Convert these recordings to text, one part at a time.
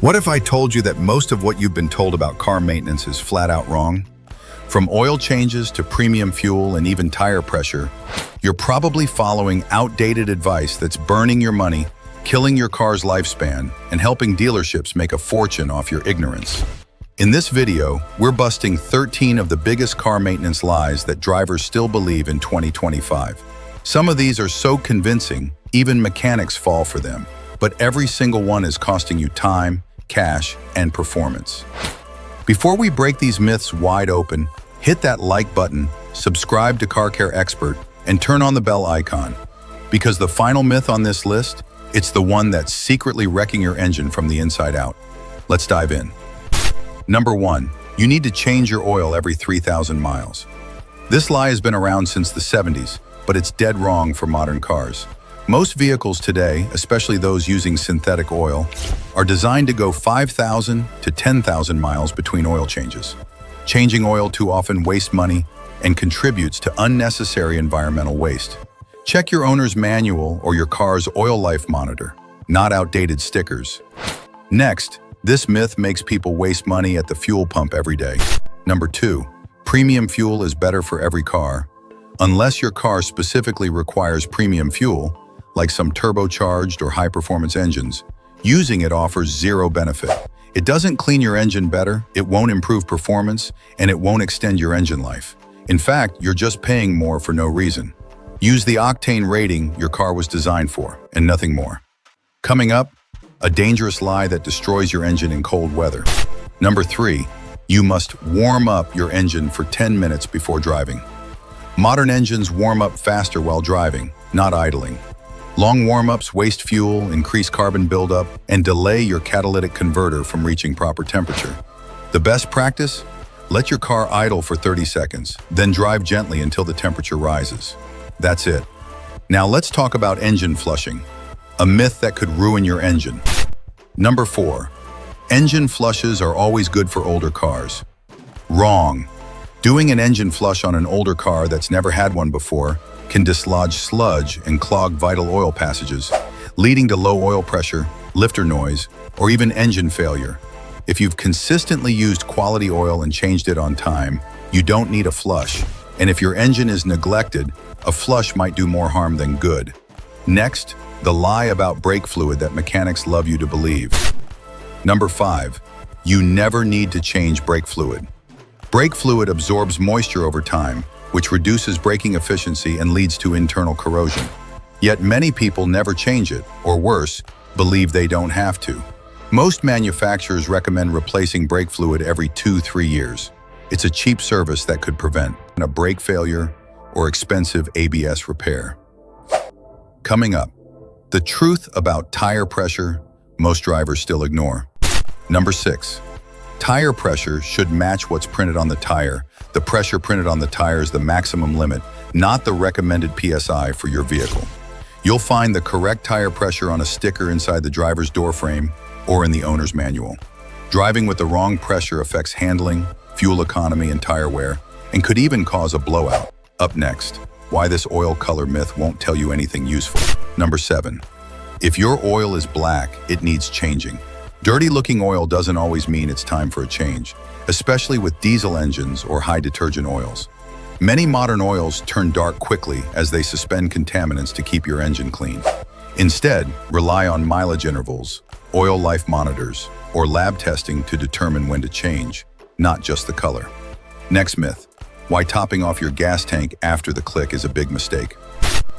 What if I told you that most of what you've been told about car maintenance is flat out wrong? From oil changes to premium fuel and even tire pressure, you're probably following outdated advice that's burning your money, killing your car's lifespan, and helping dealerships make a fortune off your ignorance. In this video, we're busting 13 of the biggest car maintenance lies that drivers still believe in 2025. Some of these are so convincing, even mechanics fall for them, but every single one is costing you time, cash, and performance. Before we break these myths wide open, hit that like button, subscribe to Car Care Expert, and turn on the bell icon. Because the final myth on this list, it's the one that's secretly wrecking your engine from the inside out. Let's dive in. Number 1, you need to change your oil every 3,000 miles. This lie has been around since the 70s, but it's dead wrong for modern cars. Most vehicles today, especially those using synthetic oil, are designed to go 5,000 to 10,000 miles between oil changes. Changing oil too often wastes money and contributes to unnecessary environmental waste. Check your owner's manual or your car's oil life monitor, not outdated stickers. Next, this myth makes people waste money at the fuel pump every day. Number 2, premium fuel is better for every car. Unless your car specifically requires premium fuel, like some turbocharged or high-performance engines, using it offers zero benefit. It doesn't clean your engine better, it won't improve performance, and it won't extend your engine life. In fact, you're just paying more for no reason. Use the octane rating your car was designed for, and nothing more. Coming up, a dangerous lie that destroys your engine in cold weather. Number 3, you must warm up your engine for 10 minutes before driving. Modern engines warm up faster while driving, not idling. Long warm-ups waste fuel, increase carbon buildup, and delay your catalytic converter from reaching proper temperature. The best practice? Let your car idle for 30 seconds, then drive gently until the temperature rises. That's it. Now let's talk about engine flushing, a myth that could ruin your engine. Number 4, engine flushes are always good for older cars. Wrong. Doing an engine flush on an older car that's never had one before can dislodge sludge and clog vital oil passages, leading to low oil pressure, lifter noise, or even engine failure. If you've consistently used quality oil and changed it on time, you don't need a flush. And if your engine is neglected, a flush might do more harm than good. Next, the lie about brake fluid that mechanics love you to believe. Number 5, you never need to change brake fluid. Brake fluid absorbs moisture over time, which reduces braking efficiency and leads to internal corrosion. Yet many people never change it, or worse, believe they don't have to. Most manufacturers recommend replacing brake fluid every 2-3 years. It's a cheap service that could prevent a brake failure or expensive ABS repair. Coming up, the truth about tire pressure most drivers still ignore. Number 6, tire pressure should match what's printed on the tire. The pressure printed on the tire is the maximum limit, not the recommended PSI for your vehicle. You'll find the correct tire pressure on a sticker inside the driver's door frame or in the owner's manual. Driving with the wrong pressure affects handling, fuel economy, and tire wear, and could even cause a blowout. Up next, why this oil color myth won't tell you anything useful. Number 7, if your oil is black, it needs changing. Dirty-looking oil doesn't always mean it's time for a change, especially with diesel engines or high detergent oils. Many modern oils turn dark quickly as they suspend contaminants to keep your engine clean. Instead, rely on mileage intervals, oil life monitors, or lab testing to determine when to change, not just the color. Next myth, why topping off your gas tank after the click is a big mistake.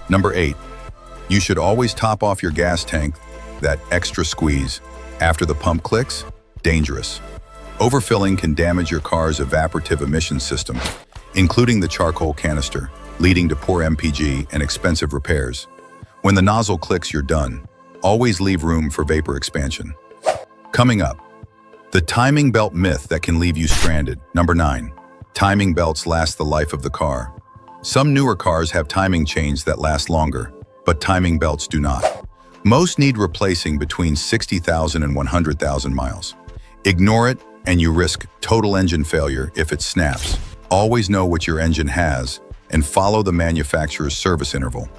Number 8, you should always top off your gas tank, that extra squeeze, after the pump clicks. Dangerous. Overfilling can damage your car's evaporative emission system, including the charcoal canister, leading to poor MPG and expensive repairs. When the nozzle clicks, you're done. Always leave room for vapor expansion. Coming up, the timing belt myth that can leave you stranded. Number 9, timing belts last the life of the car. Some newer cars have timing chains that last longer, but timing belts do not. Most need replacing between 60,000 and 100,000 miles. Ignore it and you risk total engine failure if it snaps. Always know what your engine has and follow the manufacturer's service interval.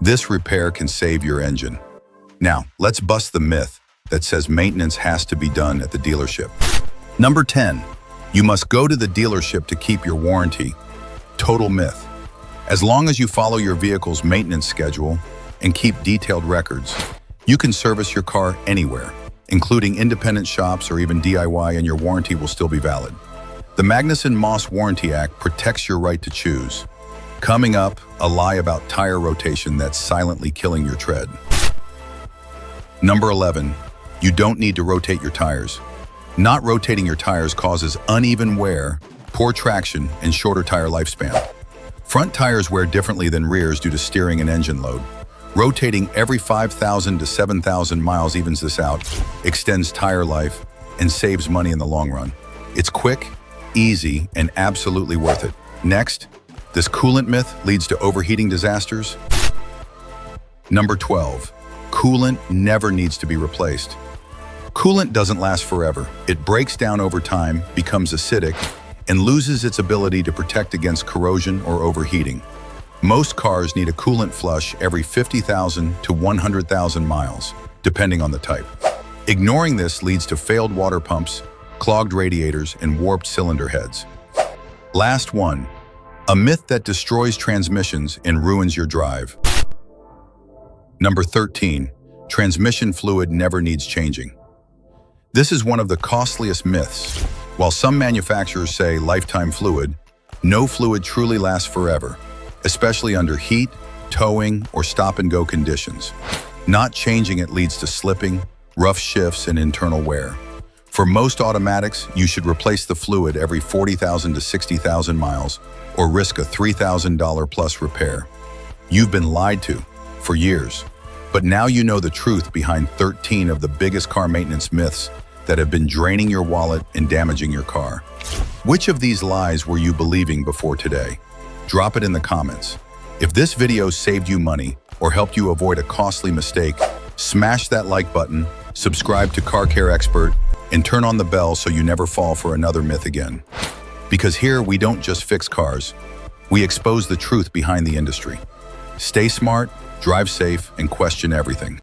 This repair can save your engine. Now, let's bust the myth that says maintenance has to be done at the dealership. Number 10, you must go to the dealership to keep your warranty. Total myth. As long as you follow your vehicle's maintenance schedule and keep detailed records, you can service your car anywhere, including independent shops or even DIY, and your warranty will still be valid. The Magnuson-Moss Warranty Act protects your right to choose. Coming up, a lie about tire rotation that's silently killing your tread. Number 11, you don't need to rotate your tires. Not rotating your tires causes uneven wear, poor traction, and shorter tire lifespan. Front tires wear differently than rears due to steering and engine load. Rotating every 5,000 to 7,000 miles evens this out, extends tire life, and saves money in the long run. It's quick, easy, and absolutely worth it. Next, this coolant myth leads to overheating disasters. Number 12, coolant never needs to be replaced. Coolant doesn't last forever. It breaks down over time, becomes acidic, and loses its ability to protect against corrosion or overheating. Most cars need a coolant flush every 50,000 to 100,000 miles, depending on the type. Ignoring this leads to failed water pumps, clogged radiators, and warped cylinder heads. Last one, a myth that destroys transmissions and ruins your drive. Number 13, transmission fluid never needs changing. This is one of the costliest myths. While some manufacturers say lifetime fluid, no fluid truly lasts forever, especially under heat, towing, or stop-and-go conditions. Not changing it leads to slipping, rough shifts, and internal wear. For most automatics, you should replace the fluid every 40,000 to 60,000 miles or risk a $3,000 plus repair. You've been lied to for years, but now you know the truth behind 13 of the biggest car maintenance myths that have been draining your wallet and damaging your car. Which of these lies were you believing before today? Drop it in the comments. If this video saved you money or helped you avoid a costly mistake, smash that like button, subscribe to Car Care Expert, and turn on the bell so you never fall for another myth again. Because here we don't just fix cars, we expose the truth behind the industry. Stay smart, drive safe, and question everything.